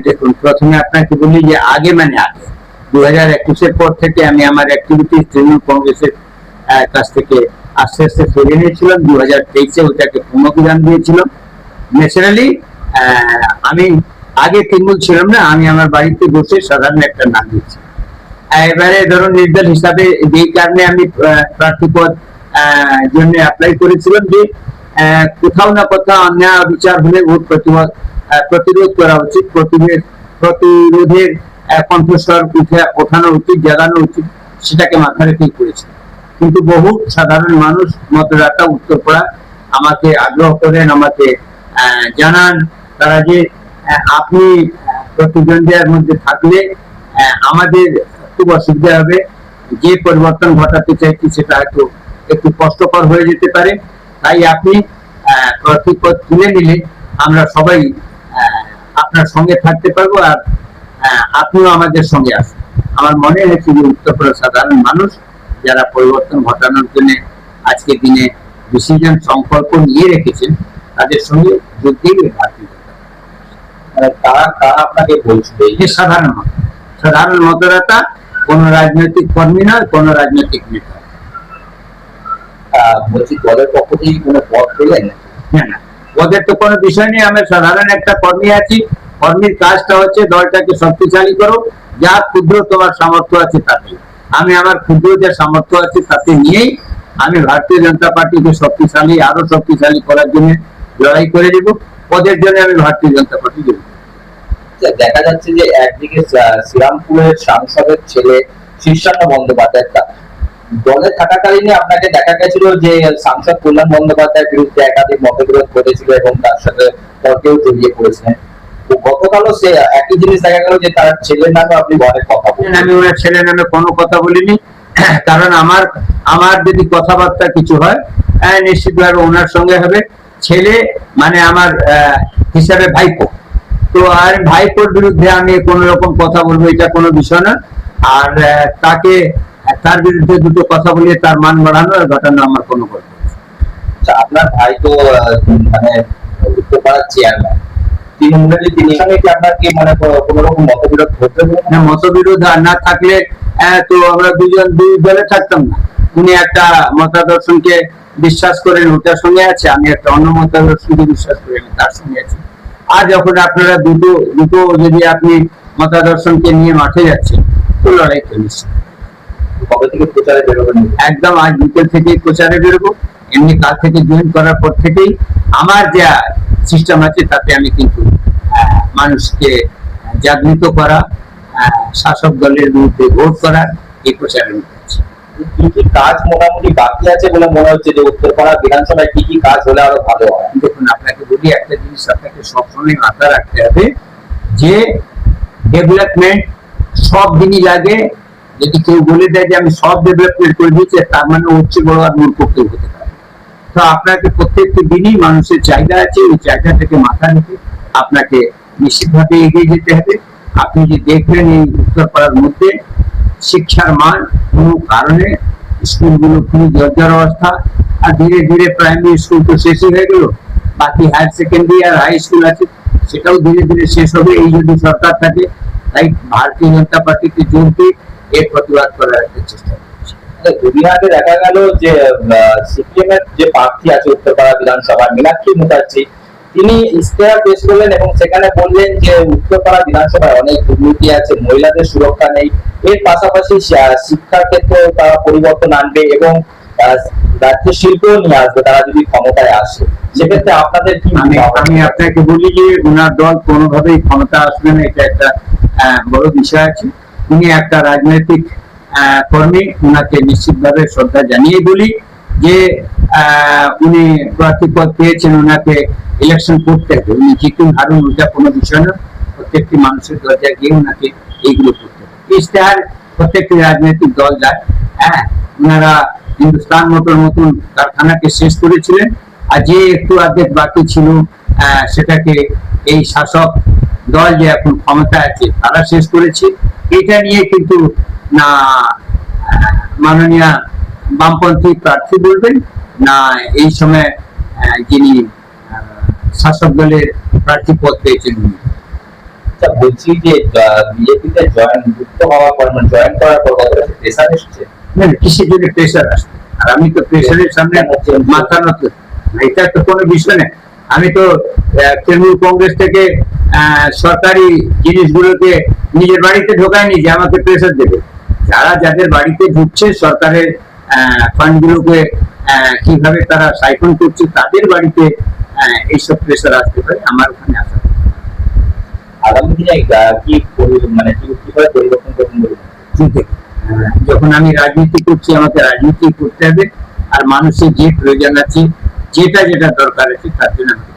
দেখুন, প্রথমে আপনাকে বলি যে আগে 2021-এর পর থেকে আমি আমার অ্যাক্টিভিটি তৃণমূল কংগ্রেসের কাছ থেকে আস্তে আস্তে সরে নিয়েছিলাম। 2023-এ ওটাকে পুনর্বিধান দিয়েছিলাম। ন্যাচারালি আমি আগে তৃণমূল ছিলাম না, আমি আমার বাড়িতে বসে সাধারণ একটা নাম দিয়েছি। এবারে ধরুন নির্দল হিসাবে যেই কারণে আমি প্রার্থী পদ জন্য অ্যাপ্লাই করেছিলাম যে কোথাও না কোথাও অন্যায় বিচার হলে ওর প্রতিরোধ করা উচিত, প্রতিরোধের কণ্ঠস্বর ওঠানো উচিত, জাগানো উচিত, সেটাকে মাথা রেখেই করেছি। কিন্তু বহু সাধারণ মানুষ মতদাতা উত্তরপাড়া আমাকে আগ্রহ করেন, আমাকে জানান তারা যে আপনি প্রতিদ্বন্দ্বিতার মধ্যে থাকলে আমাদের খুব অসুবিধা হবে, যে পরিবর্তন ঘটাতে চাইছি সেটা হয়তো একটু কষ্টকর হয়ে যেতে পারে, তাই আপনি প্রতিপদ তুলে নিলে আমরা সবাই আপনার সঙ্গে থাকতে পারবো, আর আপনিও আমাদের সঙ্গে আসুন। আমার মনে হয়েছে যে উত্তরপ্রদেশ সাধারণ মানুষ যারা পরিবর্তন ঘটানোর জন্য আজকের দিনে ডিসিশন সংকল্প নিয়ে রেখেছেন, তাদের সঙ্গে যোগ দিয়ে ভারতীয় তারা আপনাকে বলছিল যে সাধারণ মতদাতা, কোন রাজনৈতিক কর্মী নয়, কোন রাজনৈতিক নেতা। বলছি দলের পক্ষ থেকে কোনো পদ পেলেন? না, পদের তো কোনো বিষয় নেই। আমি সাধারণ একটা কর্মী আছি। কর্মীর কাজটা হচ্ছে দলটাকে শক্তিশালী করো, যা ক্ষুদ্র তোমার সামর্থ্য আছে তাতে। আমি আমার ক্ষুদ্র যে সামর্থ্য আছে তাতে নিয়েই আমি ভারতীয় জনতা পার্টিকে আরো শক্তিশালী করার জন্য লড়াই করে দেব। পদের জন্য আমি ভারতীয় জনতা পার্টি দেব। দেখা যাচ্ছে যে একদিকে শ্রীরামপুরের সাংসদের ছেলে শীর্ষান্ন বন্দ্যোপাধ্যায় দলে থাকাকালীন আপনাকে দেখা গেছিল যে সাংসদ কল্যাণ বন্দ্যোপাধ্যায়ের বিরুদ্ধে একাধিক মতবিরোধ ঘটেছিল এবং তার সাথে তর্কেও জড়িয়ে পড়েছিলেন। গতকালও সে একই জিনিস দেখা গেল যে তার ছেলের নামে আপনি অনেক কথা বলেন। আমি ওনার ছেলের নামে কোনো কথা বলিনি, কারণ আমার যদি কথাবার্তা কিছু হয় নিশ্চিতভাবে ওনার সঙ্গে হবে। ছেলে মানে আমার হিসাবে ভাইপো, তো আর ভাইপোর বিরুদ্ধে আমি কোন রকম কথা বলবো এটা কোনো বিষয় না। আর তার বিরুদ্ধে দুটো কথা বলিয়ে তার মান বাড়ানো আর ঘটানো আমার কোনো কথা। আপনার ভাই তো মানে উত্তরপাড়ার চেয়ারম্যান, তিনি সঙ্গে কি আপনার কি মানে কোন রকম মতবিরোধ হতে না? মতবিরোধ আর না থাকলে তো আমরা দুজন দুই দলে থাকতাম না। উনি একটা মতাদর্শনকে বিশ্বাস করেন, ওটার সঙ্গে আছে, আমি একটা অন্য মতাদর্শনকে বিশ্বাস করি, তার সঙ্গে আছি। আর যখন আপনারা দুটো যদি আপনি মতাদর্শনকে নিয়ে মাঠে যাচ্ছেন, তো লড়াই তো নিশ্চয়। কবে থেকে প্রচারে বেরোবেন? একদম আজ বিকেল থেকে প্রচারে বেরোবো। এমনি কাল থেকে জয়েন করার পর থেকেই আমার যা সিস্টেম আছে তাতে আমি কিন্তু মানুষকে জাগৃত করা, শাসক দলের বিরুদ্ধে ভোট করা, এই প্রচারে নিচ্ছি। কি কি কাজ মোটামুটি বাকি আছে বলে মনে হচ্ছে যে উত্তরপাড়া বিধানসভায় কি কি কাজ হলে আরো ভালো হয়? দেখুন, আপনাকে বলি একটা জিনিস আপনাকে সবসময় মাথায় রাখতে হবে যে ডেভেলপমেন্ট সব দিনই লাগে। যদি কেউ বলে দেয় যে আমি সব ডেভেলপমেন্ট করে দিয়েছি, তার মানে হচ্ছে বড় আর মূর্খ কেউ হতে পারে। তো আপনাকে প্রত্যেকটি দিনই মানুষের চাহিদা আছে, ওই চাহিদাটাকে মাথা রেখে আপনাকে নিশ্চিতভাবে এগিয়ে যেতে হবে। আপনি যে দেখবেন এই উত্তরপাড়ার মধ্যে শিক্ষার মান কোনো কারণে স্কুলগুলো খুবই জর্জর অবস্থা, আর ধীরে ধীরে প্রাইমারি স্কুল তো শেষই হয়ে গেল, বাকি হায়ার সেকেন্ডারি আর হাই স্কুল আছে সেটাও ধীরে ধীরে শেষ হবে এই যদি সরকার থাকে। তাই ভারতীয় জনতা পার্টিকে জোর দিয়ে এর প্রতিবাদ করার একটা চেষ্টা করছে। দুদিন আগে দেখা গেল যে সিপিএম এর যে প্রার্থী আছে উত্তরপাড়া বিধানসভা মীনাক্ষী মুখার্জি, তিনি ইশতেহার পেশ করলেন এবং সেখানে বললেন যে উত্তরপাড়া বিধানসভায় অনেক দুর্নীতি আছে, মহিলাদের সুরক্ষা নেই, এর পাশাপাশি শিক্ষার ক্ষেত্রে তারা পরিবর্তন আনবে এবং রাজ্য শিল্পও নিয়ে আসবে তারা যদি ক্ষমতায় আসে। সেক্ষেত্রে আপনাদের কি? আমি আপনাকে বলি যে ওনার দল কোনোভাবেই ক্ষমতা আসবে না, এটা একটা বড় বিষয় আছে। উনি একটা রাজনৈতিক কর্মী, ওনাকে নিশ্চিতভাবে শ্রদ্ধা জানিয়ে বলি যে উনি প্রার্থী পদ পেয়েছেন, ওনাকে ইলেকশন করতে হবে। উনি জিতুন হারুন ওটা কোনো বিষয় না, প্রত্যেকটি মানুষের দরজায় গিয়ে ওনাকে এইগুলো করতে হবে। ইশতেহার প্রত্যেকটি রাজনৈতিক দল যায়। ওনারা হিন্দুস্তান মোটর মতন কারখানাকে শেষ করেছিলেন, আর যে একটু অর্ধেক বাকি ছিল সেটাকে এই শাসক দল যে এখন ক্ষমতা আছে তারা শেষ করেছে। এটা নিয়ে কিন্তু না মাননীয় বামপন্থী প্রার্থী বলবেন, না এই সময় যিনি শাসক দলের প্রার্থী পদ পেয়েছেন আচ্ছা, বলছি যে বিজেপিতে যুক্ত হওয়ার পর মানে জয়েন করার পর কতটা প্রেশার এসছে? না না, কিসের জন্য প্রেশার আসবে? আর আমি তো প্রেশারের সামনে মাথা নত, এটা তো কোনো বিষয় না। আমি তো তৃণমূল কংগ্রেস থেকে সরকারি জিনিসগুলোকে নিজের বাড়িতে ঢোকায়নি যে আমাকে প্রেশার দেবে। যারা যাদের বাড়িতে ঢুকছে সরকারের ফান্ডগুলোকে কিভাবে তারা সাইফন করছে, তাদের বাড়িতে এইসব প্রেশার আসতে পারে, আমার ওখানে আসা। আগামী দিনে কি মানে কিভাবে পরিবর্তন করবেন বলুন? ঠিক আছে, যখন আমি রাজনীতি করছি আমাকে রাজনীতি করতে হবে, আর মানুষের যে প্রয়োজন আছে, যেটা যেটা দরকার আছে তার জন্য আমাকে